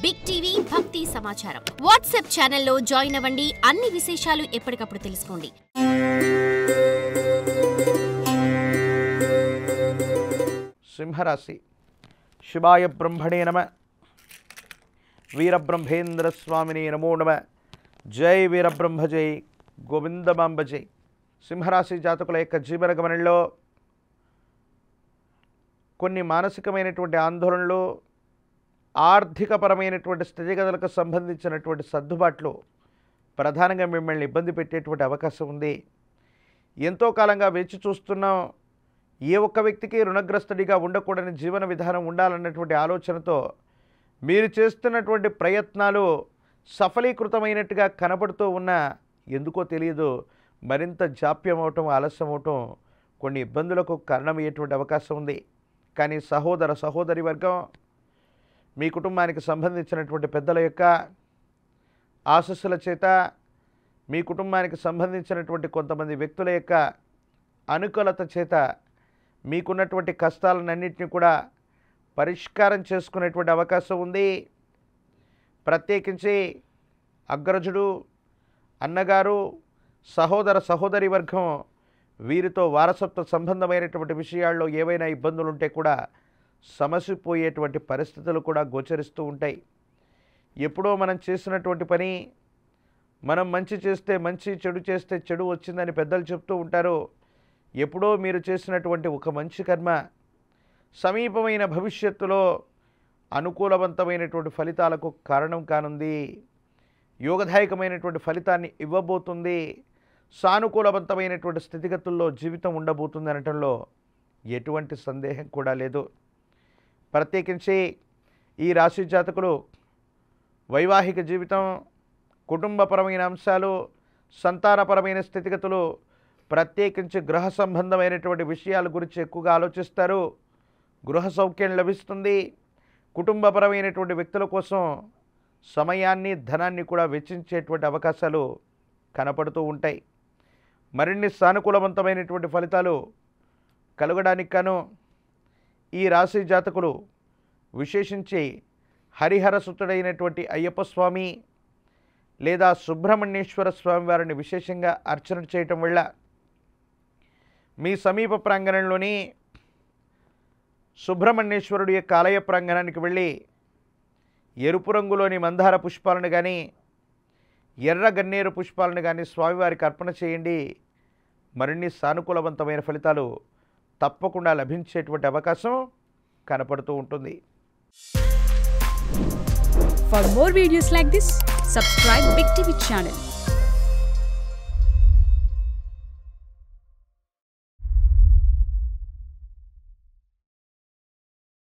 Big TV భక్తి సమాచారం WhatsApp ఛానల్లో జాయిన్ అవ్వండి. అన్ని విశేషాలు ఎప్పటికప్పుడు తెలుసుకోండి. సింహరాశి. శివాయ బ్రహ్మణే నమ. వీరబ్రహ్మేంద్ర స్వామిని నమో నమ. జై వీరబ్రహ్మ జై గోవిందమాంబ జై. సింహరాశి జాతకుల యొక్క జీవన గమనంలో కొన్ని మానసికమైనటువంటి ఆందోళనలు, ఆర్థికపరమైనటువంటి స్థితిగతులకు సంబంధించినటువంటి సర్దుబాట్లు ప్రధానంగా మిమ్మల్ని ఇబ్బంది పెట్టేటువంటి అవకాశం ఉంది. ఎంతో కాలంగా వేచి చూస్తున్నాం, ఏ ఒక్క వ్యక్తికి రుణగ్రస్తుడిగా ఉండకూడని జీవన విధానం ఉండాలన్నటువంటి ఆలోచనతో మీరు చేస్తున్నటువంటి ప్రయత్నాలు సఫలీకృతమైనట్టుగా కనబడుతూ ఉన్నా ఎందుకో తెలియదు మరింత జాప్యం అవటం, ఆలస్యం అవటం కొన్ని ఇబ్బందులకు కారణమయ్యేటువంటి అవకాశం ఉంది. కానీ సహోదర సహోదరి వర్గం, మీ కుటుంబానికి సంబంధించినటువంటి పెద్దల యొక్క ఆశస్సుల చేత, మీ కుటుంబానికి సంబంధించినటువంటి కొంతమంది వ్యక్తుల యొక్క అనుకూలత చేత మీకున్నటువంటి కష్టాలన్నింటినీ కూడా పరిష్కారం చేసుకునేటువంటి అవకాశం ఉంది. ప్రత్యేకించి అగ్రజుడు, అన్నగారు, సహోదర సహోదరి వర్గం వీరితో వారసత్వ సంబంధమైనటువంటి విషయాల్లో ఏవైనా ఇబ్బందులు ఉంటే కూడా సమసిపోయేటువంటి పరిస్థితులు కూడా గోచరిస్తూ ఉంటాయి. ఎప్పుడో మనం చేసినటువంటి పని, మనం మంచి చేస్తే మంచి, చెడు చేస్తే చెడు వచ్చిందని పెద్దలు చెప్తూ ఉంటారు. ఎప్పుడో మీరు చేసినటువంటి ఒక మంచి కర్మ సమీపమైన భవిష్యత్తులో అనుకూలవంతమైనటువంటి ఫలితాలకు కారణం కానుంది. యోగదాయకమైనటువంటి ఫలితాన్ని ఇవ్వబోతుంది. సానుకూలవంతమైనటువంటి స్థితిగతుల్లో జీవితం ఉండబోతుంది అనటంలో ఎటువంటి సందేహం కూడా లేదు. ప్రత్యేకించి ఈ రాశి జాతకులు వైవాహిక జీవితం, కుటుంబపరమైన అంశాలు, సంతానపరమైన స్థితిగతులు, ప్రత్యేకించి గృహ సంబంధమైనటువంటి విషయాల గురించి ఎక్కువగా ఆలోచిస్తారు. గృహ సౌఖ్యం లభిస్తుంది. కుటుంబపరమైనటువంటి వ్యక్తుల కోసం సమయాన్ని, ధనాన్ని కూడా వెచ్చించేటువంటి అవకాశాలు కనపడుతూ ఉంటాయి. మరిన్ని సానుకూలవంతమైనటువంటి ఫలితాలు కలగడానికి గాను ఈ రాశి జాతకులు విశేషించి హరిహర సుతుడైనటువంటి అయ్యప్ప స్వామి లేదా సుబ్రహ్మణ్యేశ్వర స్వామి వారిని విశేషంగా అర్చన చేయటం వల్ల మీ సమీప ప్రాంగణంలోని సుబ్రహ్మణ్యేశ్వరుడి యొక్క ఆలయ ప్రాంగణానికి వెళ్ళి ఎరుపు రంగులోని మందార పుష్పాలను కానీ, ఎర్ర గన్నేరు పుష్పాలను కానీ స్వామివారికి అర్పణ చేయండి. మరిన్ని సానుకూలవంతమైన ఫలితాలు తప్పకుండా లభించేటువంటి అవకాశం కనపడుతూ ఉంటుంది. For more videos like this, subscribe Big TV channel.